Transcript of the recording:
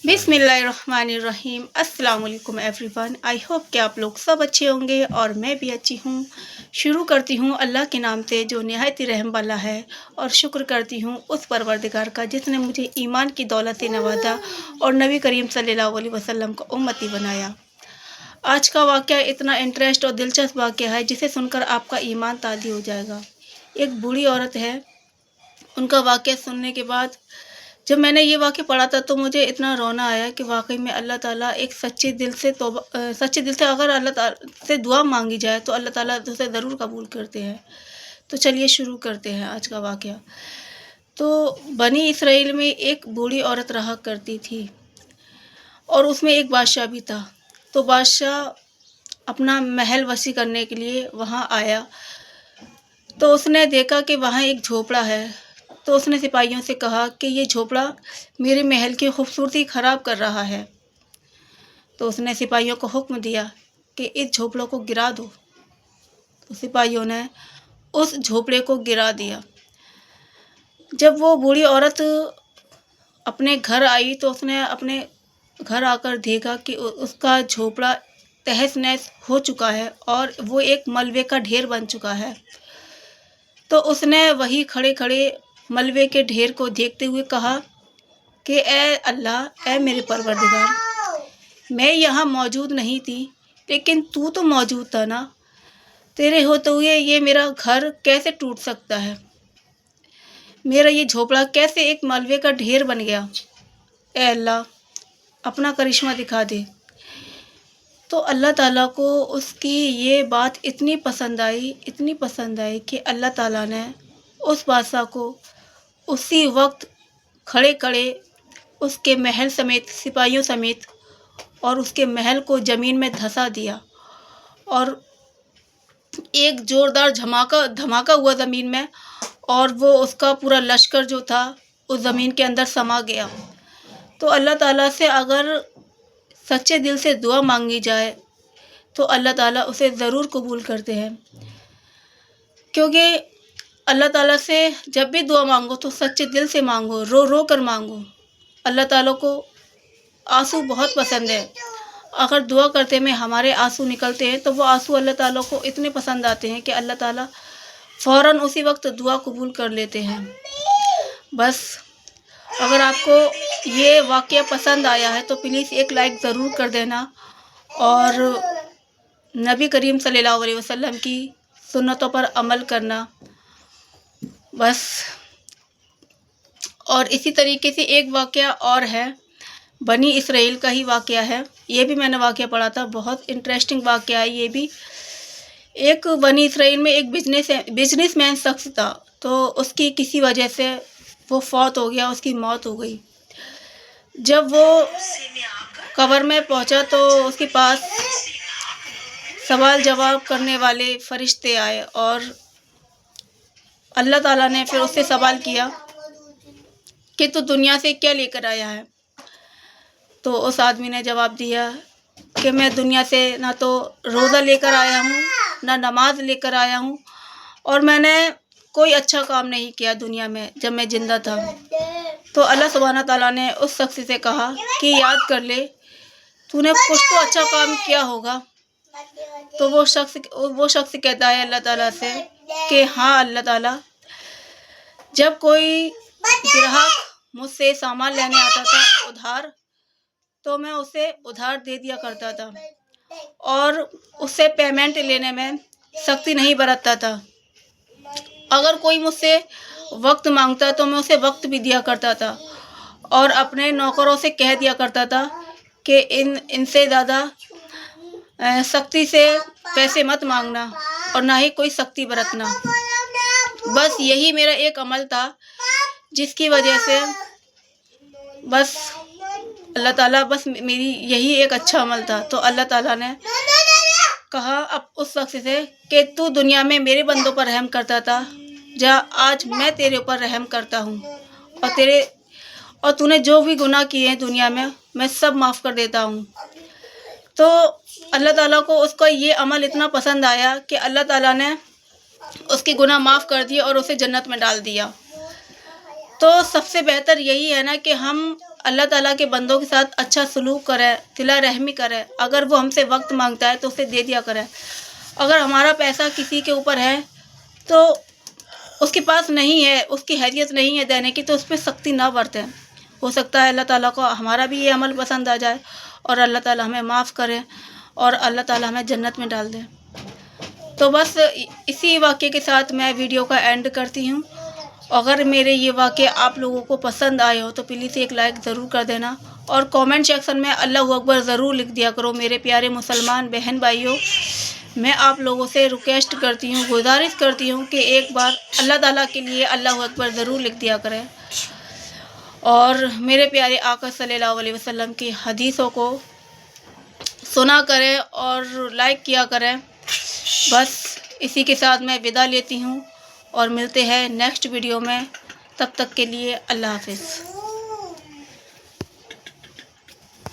बिस्मिल्लाहिर्रहमानिर्रहीम। अस्सलाम वालेकुम एवरीवन। आई होप कि आप लोग सब अच्छे होंगे और मैं भी अच्छी हूँ। शुरू करती हूँ अल्लाह के नाम से जो निहायत ही रहम वाला है, और शुक्र करती हूँ उस परवरदिगार का जिसने मुझे ईमान की दौलत से नवाजा और नबी करीम सल्लल्लाहु अलैहि वसल्लम को उम्मती बनाया। आज का वाक़या इतना इंटरेस्ट और दिलचस्प वाक़या है जिसे सुनकर आपका ईमान ताज़ी हो जाएगा। एक बूढ़ी औरत है, उनका वाक़या सुनने के बाद जब मैंने ये वाक़या पढ़ा था तो मुझे इतना रोना आया कि वाक़ई में अल्लाह ताला एक सच्चे दिल से अगर अल्लाह ताला से दुआ मांगी जाए तो अल्लाह ताला उसे ज़रूर कबूल करते हैं। तो चलिए शुरू करते हैं आज का वाक़या। तो बनी इसराइल में एक बूढ़ी औरत रहा करती थी और उसमें एक बादशाह भी था। तो बादशाह अपना महल वसी करने के लिए वहाँ आया, तो उसने देखा कि वहाँ एक झोपड़ा है। तो उसने सिपाहियों से कहा कि ये झोपड़ा मेरे महल की खूबसूरती ख़राब कर रहा है। तो उसने सिपाहियों को हुक्म दिया कि इस झोपड़ों को गिरा दो। तो सिपाहियों ने उस झोपड़े को गिरा दिया। जब वो बूढ़ी औरत अपने घर आई तो उसने अपने घर आकर देखा कि उसका झोपड़ा तहस नहस हो चुका है और वो एक मलबे का ढेर बन चुका है। तो उसने वही खड़े खड़े मलबे के ढेर को देखते हुए कहा कि ए अल्लाह, ए मेरे परवरदिगार, मैं यहाँ मौजूद नहीं थी लेकिन तू तो मौजूद था ना। तेरे होते हुए ये मेरा घर कैसे टूट सकता है, मेरा ये झोपड़ा कैसे एक मलबे का ढेर बन गया। ए अल्लाह, अपना करिश्मा दिखा दे। तो अल्लाह ताला को उसकी ये बात इतनी पसंद आई कि अल्लाह ताला ने उस बादशाह को उसी वक्त खड़े खड़े उसके महल समेत, सिपाहियों समेत, और उसके महल को ज़मीन में धंसा दिया और एक ज़ोरदार धमाका हुआ ज़मीन में, और वो उसका पूरा लश्कर जो था उस ज़मीन के अंदर समा गया। तो अल्लाह ताला से अगर सच्चे दिल से दुआ मांगी जाए तो अल्लाह ताला उसे ज़रूर कबूल करते हैं, क्योंकि अल्लाह ताला से जब भी दुआ मांगो तो सच्चे दिल से मांगो, रो रो कर मांगो। अल्लाह ताला को आंसू बहुत पसंद है। अगर दुआ करते में हमारे आंसू निकलते हैं तो वो आंसू अल्लाह ताला को इतने पसंद आते हैं कि अल्लाह ताला फ़ौरन उसी वक्त दुआ कबूल कर लेते हैं। बस अगर आपको ये वाक़या पसंद आया है तो प्लीज़ एक लाइक ज़रूर कर देना और नबी करीम सल्लल्लाहु अलैहि वसल्लम की सुन्नतों पर अमल करना। बस, और इसी तरीके से एक वाक़या और है, बनी इसराइल का ही वाक़या है। ये भी मैंने वाक़या पढ़ा था, बहुत इंटरेस्टिंग वाक़या है ये भी। एक बनी इसराइल में एक बिजनेसमैन शख्स था, तो उसकी किसी वजह से वो फौत हो गया, उसकी मौत हो गई। जब वो कब्र में पहुंचा तो उसके पास सवाल जवाब करने वाले फरिश्ते आए और अल्लाह ताला ने फिर उससे सवाल किया कि तू दुनिया से क्या लेकर आया है। तो उस आदमी ने जवाब दिया कि मैं दुनिया से ना तो रोज़ा लेकर आया हूँ, ना नमाज लेकर आया हूँ, और मैंने कोई अच्छा काम नहीं किया दुनिया में जब मैं ज़िंदा था। तो अल्लाह सुब्हाना ताला ने उस शख्स से कहा कि याद कर ले, तूने कुछ तो अच्छा काम किया होगा। तो वो शख्स कहता है अल्लाह ताला से कि हाँ अल्लाह ताला, जब कोई ग्राहक मुझसे सामान लेने आता था उधार, तो मैं उसे उधार दे दिया करता था और उससे पेमेंट लेने में सख्ती नहीं बरतता था। अगर कोई मुझसे वक्त मांगता तो मैं उसे वक्त भी दिया करता था और अपने नौकरों से कह दिया करता था कि इनसे ज़्यादा सख्ती से पैसे मत मांगना और ना ही कोई सख्ती बरतना। बस यही मेरा एक अमल था जिसकी वजह से बस अल्लाह ताला, बस मेरी यही एक अच्छा अमल था। तो अल्लाह ताला ने कहा अब उस शख्स से कि तू दुनिया में मेरे बंदों पर रहम करता था, जा आज मैं तेरे ऊपर रहम करता हूँ और तूने जो भी गुनाह किए हैं दुनिया में मैं सब माफ़ कर देता हूँ। तो अल्लाह ताला को उसका ये अमल इतना पसंद आया कि अल्लाह ताला ने उसके गुनाह माफ़ कर दिए और उसे जन्नत में डाल दिया। तो सबसे बेहतर यही है ना कि हम اللہ تعالیٰ کے بندوں کے ساتھ اچھا سلوک کریں، صلہ رحمی کریں. اگر وہ ہم سے وقت مانگتا ہے تو اسے دے دیا کریں. اگر ہمارا پیسہ کسی کے اوپر ہے تو اس کے پاس نہیں ہے، اس کی حیثیت نہیں ہے دینے کی، تو اس پہ سختی نہ برتیں. ہو سکتا ہے اللہ تعالیٰ کو ہمارا بھی یہ عمل پسند آ جائے اور اللہ تعالیٰ ہمیں معاف کرے اور اللہ تعالیٰ ہمیں جنت میں ڈال دے. تو بس اسی واقعے کے ساتھ میں ویڈیو کا اینڈ کرتی ہوں. اگر میرے یہ واقعے آپ لوگوں کو پسند آئے ہو تو پلیز ایک لائک ضرور کر دینا اور کامنٹ سیکشن میں اللہ اکبر ضرور لکھ دیا کرو. میرے پیارے مسلمان بہن بھائیوں، میں آپ لوگوں سے ریکویسٹ کرتی ہوں، گزارش کرتی ہوں کہ ایک بار اللہ تعالیٰ کے لیے اللہ اکبر ضرور لکھ دیا کریں اور میرے پیارے آقا صلی اللہ علیہ وسلم کی حدیثوں کو سنا کریں اور لائک کیا کریں. بس اسی کے ساتھ میں ودا لیتی ہوں اور ملتے ہیں نیکسٹ ویڈیو میں. تب تک کے لیے اللہ حافظ.